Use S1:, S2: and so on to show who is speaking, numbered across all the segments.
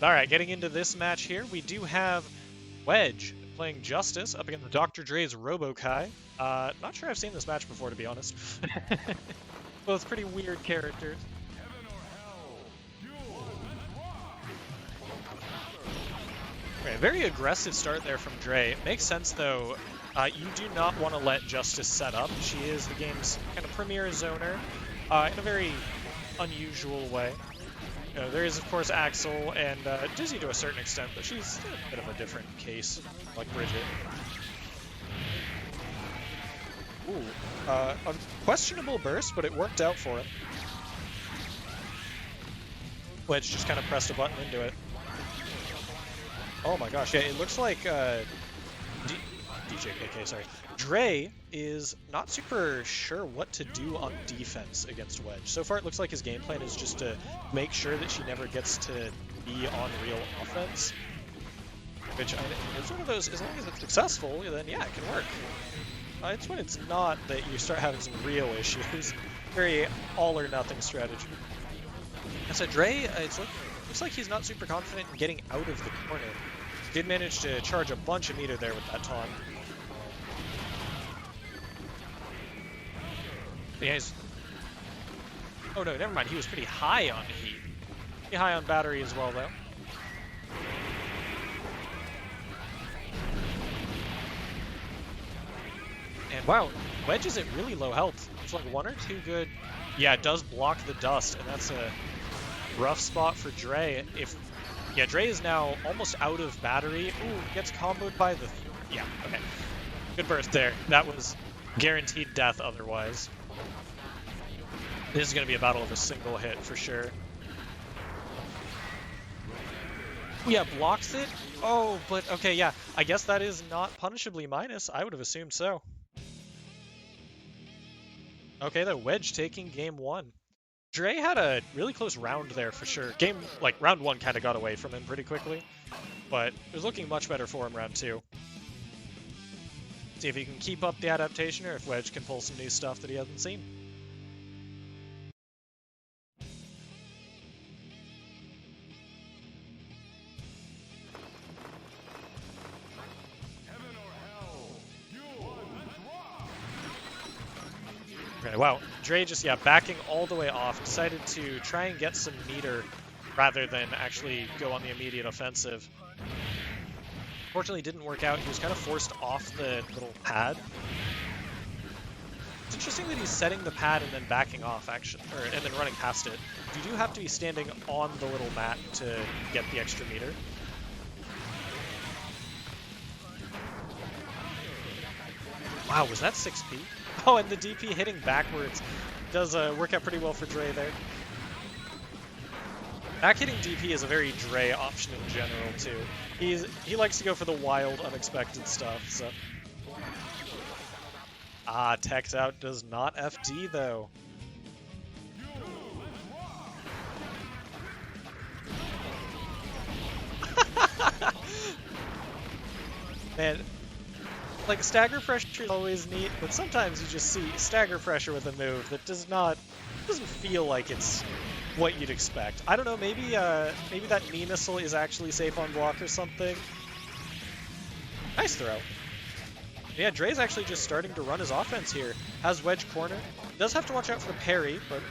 S1: Alright, getting into this match here, we do have Wedge playing Justice up against Dr. Dre's Robo-Ky. Not sure I've seen this match before, to be honest. Both pretty weird characters. Okay, very aggressive start there from Dre. It makes sense, though. You do not want to let Justice set up. She is the game's kind of premier zoner in a very unusual way. There is, of course, Axel and Dizzy to a certain extent, but she's a bit of a different case, like Bridget. Ooh, a questionable burst, but it worked out for him. Wedge just kind of pressed a button into it. Oh my gosh, yeah, it looks like GGXX+R, sorry. Dre is not super sure what to do on defense against Wedge. So far it looks like his game plan is just to make sure that she never gets to be on real offense. Which, it's one of those, as long as it's successful, then yeah, it can work. It's when it's not that you start having some real issues. Very all-or-nothing strategy. And so Dre, looks like he's not super confident in getting out of the corner. Did manage to charge a bunch of meter there with that taunt. Yeah, oh no, never mind. He was pretty high on heat. Pretty high on battery as well, though. And wow, Wedge is at really low health. It's like one or two good. Yeah, it does block the dust, and that's a rough spot for Dre. Yeah, Dre is now almost out of battery. Ooh, gets comboed by the. Yeah, okay. Good burst there. That was guaranteed death otherwise. This is going to be a battle of a single hit for sure. Yeah, blocks it. Oh, but okay, yeah. I guess that is not punishably minus. I would have assumed so. Okay, the Wedge taking game one. Dre had a really close round there for sure. Round one kind of got away from him pretty quickly, but it was looking much better for him round two. See if he can keep up the adaptation or if Wedge can pull some new stuff that he hasn't seen. Okay, wow, Dre just, backing all the way off, decided to try and get some meter rather than actually go on the immediate offensive. Fortunately, it didn't work out. He was kind of forced off the little pad. It's interesting that he's setting the pad and then backing off, actually, and then running past it. You do have to be standing on the little mat to get the extra meter. Wow, was that 6P? Oh, and the DP hitting backwards does work out pretty well for Dre there. Back hitting DP is a very Dre option in general too. He likes to go for the wild, unexpected stuff. So, teched out does not FD though. Man. Like, stagger pressure is always neat, but sometimes you just see stagger pressure with a move that doesn't feel like it's what you'd expect. I don't know, maybe that knee missile is actually safe on block or something. Nice throw. Yeah, Dre's actually just starting to run his offense here. Has Wedge corner. Does have to watch out for the parry, but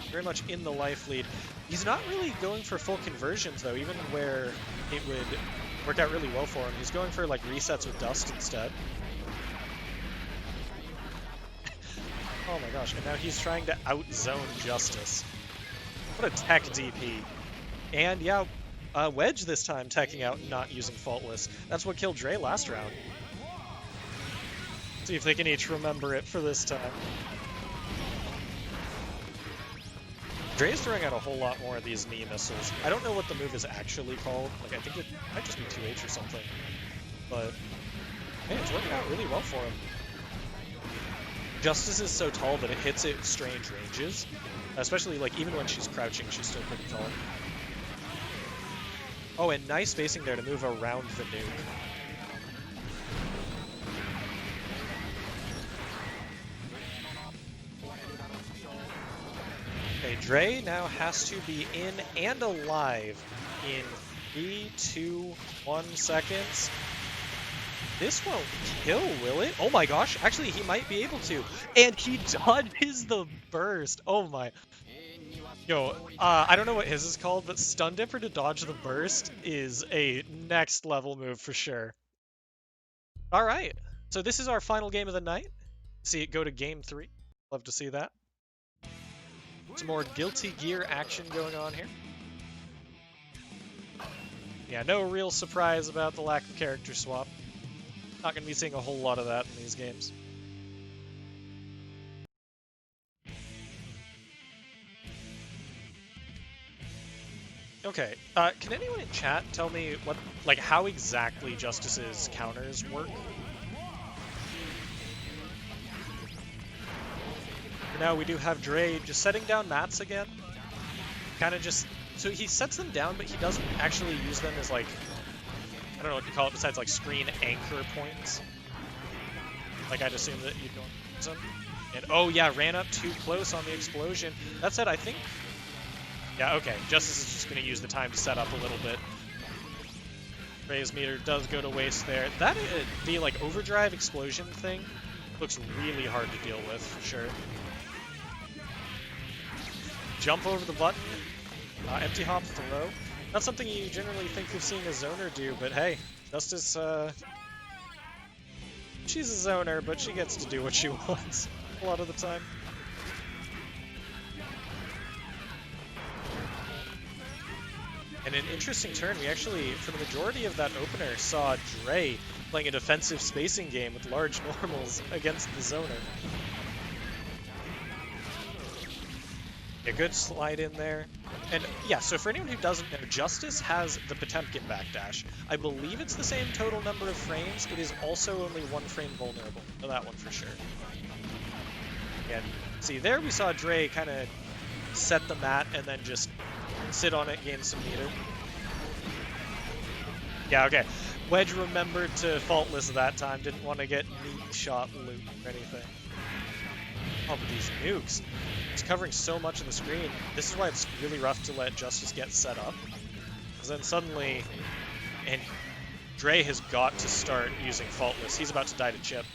S1: very much in the life lead. He's not really going for full conversions though, even where it would work out really well for him. He's going for like resets with dust instead. Oh my gosh, and now he's trying to out-zone Justice. What a tech DP. And yeah, Wedge this time teching out and not using Faultless. That's what killed Dre last round. See if they can each remember it for this time. Dre's throwing out a whole lot more of these knee missiles. I don't know what the move is actually called. Like, I think it might just be 2H or something. But, man, it's working out really well for him. Justice is so tall that it hits it in strange ranges. Especially, like, even when she's crouching, she's still pretty tall. Oh, and nice spacing there to move around the nuke. Okay, Dre now has to be in and alive in 3, 2, 1 seconds. This won't kill, will it? Oh my gosh, actually he might be able to. And he dodges the burst. Oh my. Yo, I don't know what his is called, but Stun Dipper to dodge the burst is a next level move for sure. Alright, so this is our final game of the night. See it go to game 3. Love to see that. Some more Guilty Gear action going on here. Yeah, no real surprise about the lack of character swap. Not going to be seeing a whole lot of that in these games. Okay, can anyone in chat tell me what, like, how exactly Justice's counters work? For now, we do have Dre just setting down mats again. Kind of just, so he sets them down, but he doesn't actually use them as, like, I don't know what you call it besides, like, screen anchor points. Like, I'd assume that you'd go and use them. And, oh yeah, ran up too close on the explosion. That said, I think, yeah, okay, Justice is just going to use the time to set up a little bit. Dre's meter does go to waste there. That, the, like, overdrive explosion thing looks really hard to deal with, for sure. Jump over the button, empty hop throw. Not something you generally think of seeing a zoner do, but hey, Justice, she's a zoner, but she gets to do what she wants a lot of the time. And an interesting turn, we actually, for the majority of that opener, saw Dre playing a defensive spacing game with large normals against the zoner. A good slide in there. And yeah, so for anyone who doesn't know, Justice has the Potemkin backdash. I believe it's the same total number of frames. It is also only 1 frame vulnerable. Know that one for sure. And see, there we saw Dre kind of set the mat and then just sit on it, gain some meter. Yeah, okay. Wedge remembered to faultless that time. Didn't want to get meat shot loot or anything. Oh, but these nukes. It's covering so much of the screen. This is why it's really rough to let Justice get set up. Because then suddenly, and Dre has got to start using faultless. He's about to die to chip.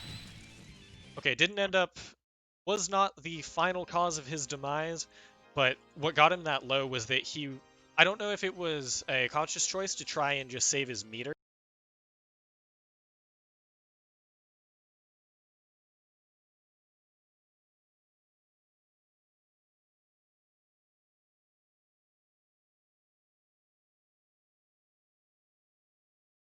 S1: Okay, didn't end up, was not the final cause of his demise, but what got him that low was that he, I don't know if it was a conscious choice to try and just save his meter,